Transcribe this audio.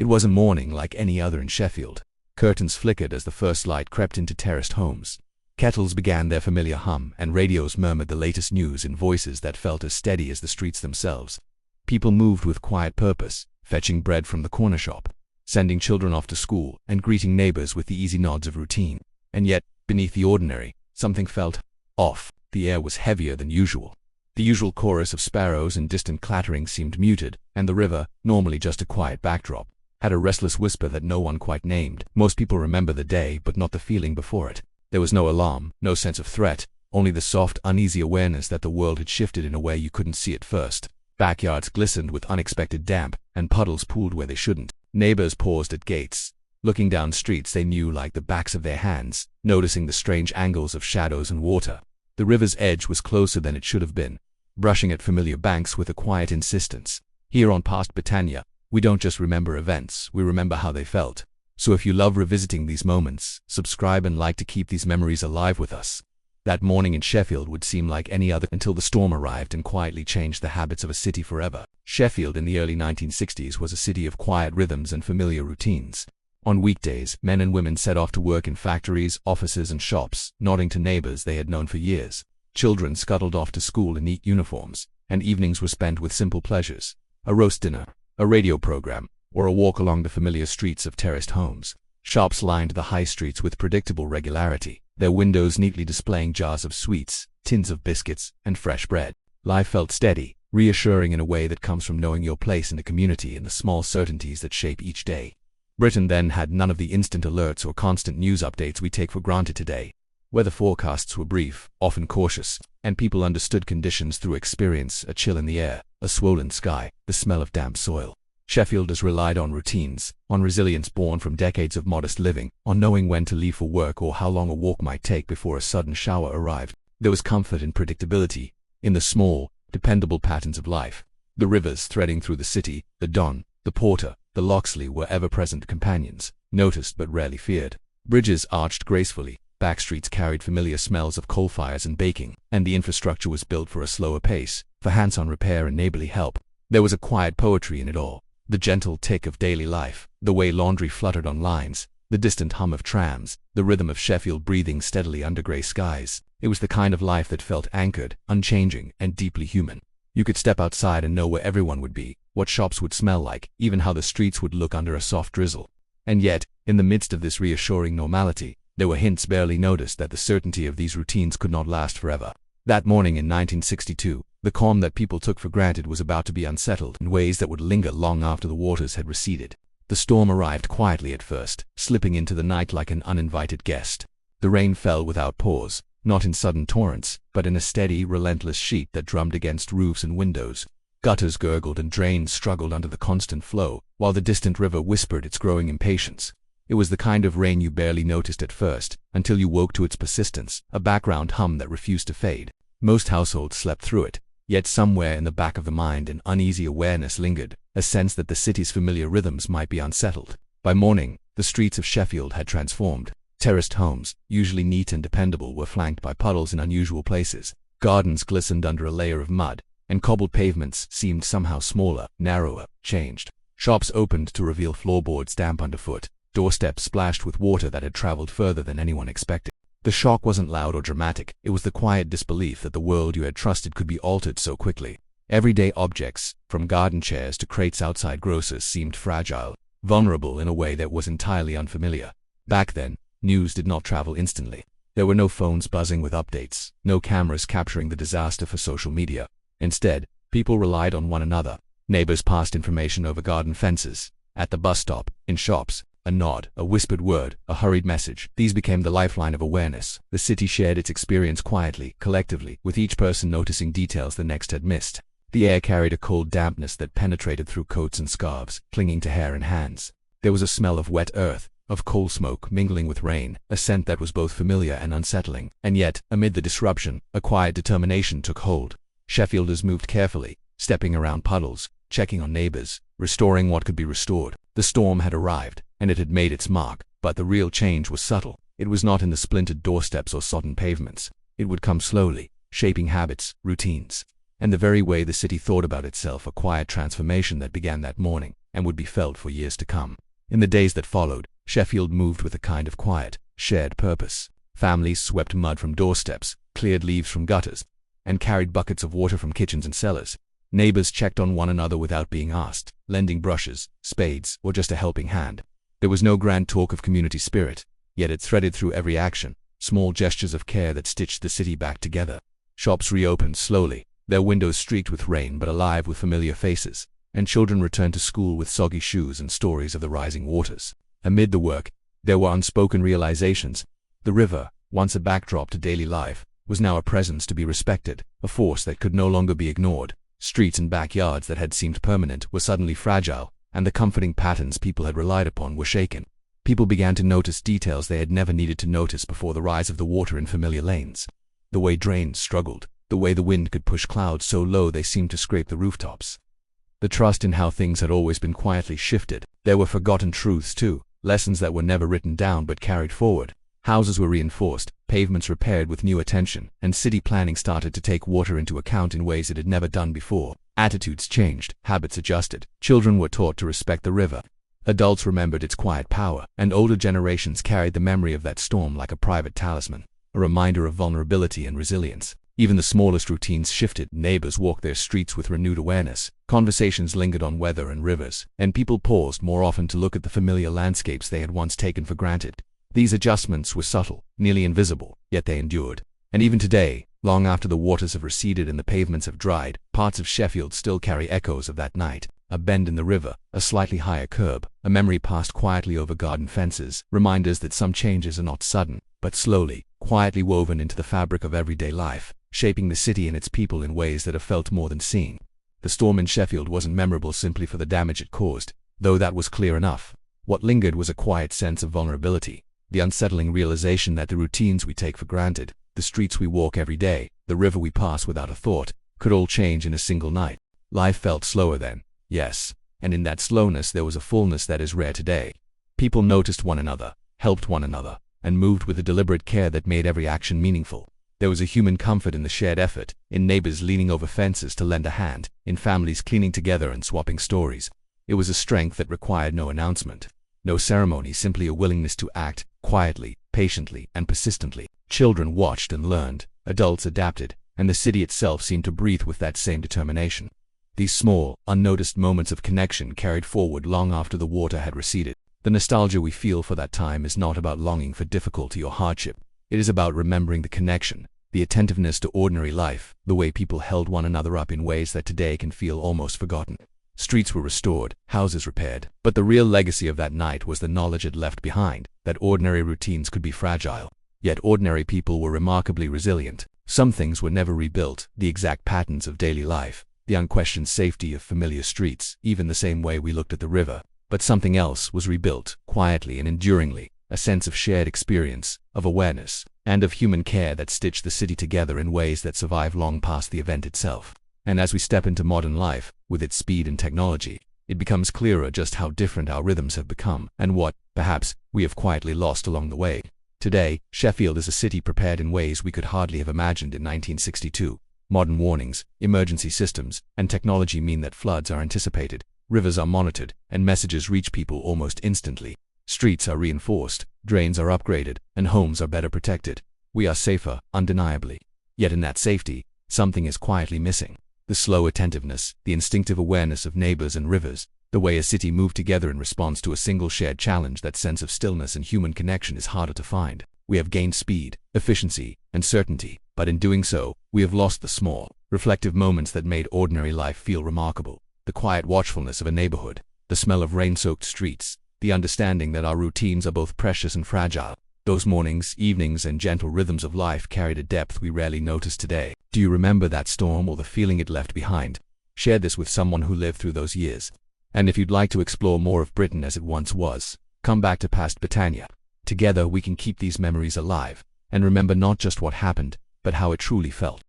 It was a morning like any other in Sheffield. Curtains flickered as the first light crept into terraced homes. Kettles began their familiar hum, and radios murmured the latest news in voices that felt as steady as the streets themselves. People moved with quiet purpose, fetching bread from the corner shop, sending children off to school, and greeting neighbors with the easy nods of routine. And yet, beneath the ordinary, something felt off. The air was heavier than usual. The usual chorus of sparrows and distant clattering seemed muted, and the river, normally just a quiet backdrop, had a restless whisper that no one quite named. Most people remember the day, but not the feeling before it. There was no alarm, no sense of threat, only the soft, uneasy awareness that the world had shifted in a way you couldn't see at first. Backyards glistened with unexpected damp, and puddles pooled where they shouldn't. Neighbors paused at gates, looking down streets they knew like the backs of their hands, noticing the strange angles of shadows and water. The river's edge was closer than it should have been, brushing at familiar banks with a quiet insistence. Here on Past Britannia, we don't just remember events, we remember how they felt. So if you love revisiting these moments, subscribe and like to keep these memories alive with us. That morning in Sheffield would seem like any other until the storm arrived and quietly changed the habits of a city forever. Sheffield in the early 1960s was a city of quiet rhythms and familiar routines. On weekdays, men and women set off to work in factories, offices, and shops, nodding to neighbors they had known for years. Children scuttled off to school in neat uniforms, and evenings were spent with simple pleasures: a roast dinner, a radio program, or a walk along the familiar streets of terraced homes. Shops lined the high streets with predictable regularity, their windows neatly displaying jars of sweets, tins of biscuits, and fresh bread. Life felt steady, reassuring in a way that comes from knowing your place in the community and the small certainties that shape each day. Britain then had none of the instant alerts or constant news updates we take for granted today. Weather forecasts were brief, often cautious, and people understood conditions through experience: a chill in the air, a swollen sky, the smell of damp soil. Sheffielders relied on routines, on resilience born from decades of modest living, on knowing when to leave for work or how long a walk might take before a sudden shower arrived. There was comfort in predictability, in the small, dependable patterns of life. The rivers threading through the city, the Don, the Porter, the Loxley were ever-present companions, noticed but rarely feared. Bridges arched gracefully, back streets carried familiar smells of coal fires and baking, and the infrastructure was built for a slower pace, for hands-on repair and neighborly help. There was a quiet poetry in it all. The gentle tick of daily life, the way laundry fluttered on lines, the distant hum of trams, the rhythm of Sheffield breathing steadily under grey skies. It was the kind of life that felt anchored, unchanging, and deeply human. You could step outside and know where everyone would be, what shops would smell like, even how the streets would look under a soft drizzle. And yet, in the midst of this reassuring normality, there were hints barely noticed that the certainty of these routines could not last forever. That morning in 1962, the calm that people took for granted was about to be unsettled in ways that would linger long after the waters had receded. The storm arrived quietly at first, slipping into the night like an uninvited guest. The rain fell without pause, not in sudden torrents, but in a steady, relentless sheet that drummed against roofs and windows. Gutters gurgled and drains struggled under the constant flow, while the distant river whispered its growing impatience. It was the kind of rain you barely noticed at first, until you woke to its persistence, a background hum that refused to fade. Most households slept through it, yet somewhere in the back of the mind an uneasy awareness lingered, a sense that the city's familiar rhythms might be unsettled. By morning, the streets of Sheffield had transformed. Terraced homes, usually neat and dependable, were flanked by puddles in unusual places. Gardens glistened under a layer of mud, and cobbled pavements seemed somehow smaller, narrower, changed. Shops opened to reveal floorboards damp underfoot, doorsteps splashed with water that had traveled further than anyone expected. The shock wasn't loud or dramatic, it was the quiet disbelief that the world you had trusted could be altered so quickly. Everyday objects, from garden chairs to crates outside grocers, seemed fragile, vulnerable in a way that was entirely unfamiliar. Back then, news did not travel instantly. There were no phones buzzing with updates, no cameras capturing the disaster for social media. Instead, people relied on one another. Neighbors passed information over garden fences, at the bus stop, in shops. A nod, a whispered word, a hurried message. These became the lifeline of awareness. The city shared its experience quietly, collectively, with each person noticing details the next had missed. The air carried a cold dampness that penetrated through coats and scarves, clinging to hair and hands. There was a smell of wet earth, of coal smoke mingling with rain, a scent that was both familiar and unsettling. And yet, amid the disruption, a quiet determination took hold. Sheffielders moved carefully, stepping around puddles, checking on neighbors, restoring what could be restored. The storm had arrived, and it had made its mark, but the real change was subtle. It was not in the splintered doorsteps or sodden pavements. It would come slowly, shaping habits, routines, and the very way the city thought about itself, a quiet transformation that began that morning. and would be felt for years to come. In the days that followed, Sheffield moved with a kind of quiet, shared purpose. Families swept mud from doorsteps, cleared leaves from gutters, and carried buckets of water from kitchens and cellars. Neighbors checked on one another without being asked, lending brushes, spades, or just a helping hand. There was no grand talk of community spirit, yet it threaded through every action, small gestures of care that stitched the city back together. Shops reopened slowly, their windows streaked with rain but alive with familiar faces, and children returned to school with soggy shoes and stories of the rising waters. Amid the work, there were unspoken realizations. The river, once a backdrop to daily life, was now a presence to be respected, a force that could no longer be ignored. Streets and backyards that had seemed permanent were suddenly fragile, and the comforting patterns people had relied upon were shaken. People began to notice details they had never needed to notice before: the rise of the water in familiar lanes, the way drains struggled, the way the wind could push clouds so low they seemed to scrape the rooftops. The trust in how things had always been quietly shifted. There were forgotten truths too, lessons that were never written down but carried forward. Houses were reinforced, pavements repaired with new attention, and city planning started to take water into account in ways it had never done before. Attitudes changed, habits adjusted, children were taught to respect the river. Adults remembered its quiet power, and older generations carried the memory of that storm like a private talisman, a reminder of vulnerability and resilience. Even the smallest routines shifted. Neighbors walked their streets with renewed awareness, conversations lingered on weather and rivers, and people paused more often to look at the familiar landscapes they had once taken for granted. These adjustments were subtle, nearly invisible, yet they endured. And even today, long after the waters have receded and the pavements have dried, parts of Sheffield still carry echoes of that night. A bend in the river, a slightly higher curb, a memory passed quietly over garden fences, reminders that some changes are not sudden, but slowly, quietly woven into the fabric of everyday life, shaping the city and its people in ways that are felt more than seen. The storm in Sheffield wasn't memorable simply for the damage it caused, though that was clear enough. What lingered was a quiet sense of vulnerability, the unsettling realization that the routines we take for granted, the streets we walk every day, the river we pass without a thought, could all change in a single night. Life felt slower then, yes, and in that slowness there was a fullness that is rare today. People noticed one another, helped one another, and moved with a deliberate care that made every action meaningful. There was a human comfort in the shared effort, in neighbors leaning over fences to lend a hand, in families cleaning together and swapping stories. It was a strength that required no announcement, no ceremony, simply a willingness to act, quietly, patiently, and persistently. Children watched and learned, adults adapted, and the city itself seemed to breathe with that same determination. These small, unnoticed moments of connection carried forward long after the water had receded. The nostalgia we feel for that time is not about longing for difficulty or hardship. It is about remembering the connection, the attentiveness to ordinary life, the way people held one another up in ways that today can feel almost forgotten. Streets were restored, houses repaired, but the real legacy of that night was the knowledge it left behind, that ordinary routines could be fragile. Yet ordinary people were remarkably resilient. Some things were never rebuilt, the exact patterns of daily life, the unquestioned safety of familiar streets, even the same way we looked at the river. But something else was rebuilt, quietly and enduringly, a sense of shared experience, of awareness, and of human care that stitched the city together in ways that survive long past the event itself. And as we step into modern life, with its speed and technology, it becomes clearer just how different our rhythms have become, and what, perhaps, we have quietly lost along the way. Today, Sheffield is a city prepared in ways we could hardly have imagined in 1962. Modern warnings, emergency systems, and technology mean that floods are anticipated, rivers are monitored, and messages reach people almost instantly. Streets are reinforced, drains are upgraded, and homes are better protected. We are safer, undeniably. Yet in that safety, something is quietly missing. The slow attentiveness, the instinctive awareness of neighbors and rivers, the way a city moved together in response to a single shared challenge. That sense of stillness and human connection is harder to find. We have gained speed, efficiency, and certainty, but in doing so, we have lost the small, reflective moments that made ordinary life feel remarkable. The quiet watchfulness of a neighborhood, the smell of rain-soaked streets, the understanding that our routines are both precious and fragile. Those mornings, evenings, and gentle rhythms of life carried a depth we rarely notice today. Do you remember that storm or the feeling it left behind? Share this with someone who lived through those years. And if you'd like to explore more of Britain as it once was, come back to Past Britannia. Together we can keep these memories alive, and remember not just what happened, but how it truly felt.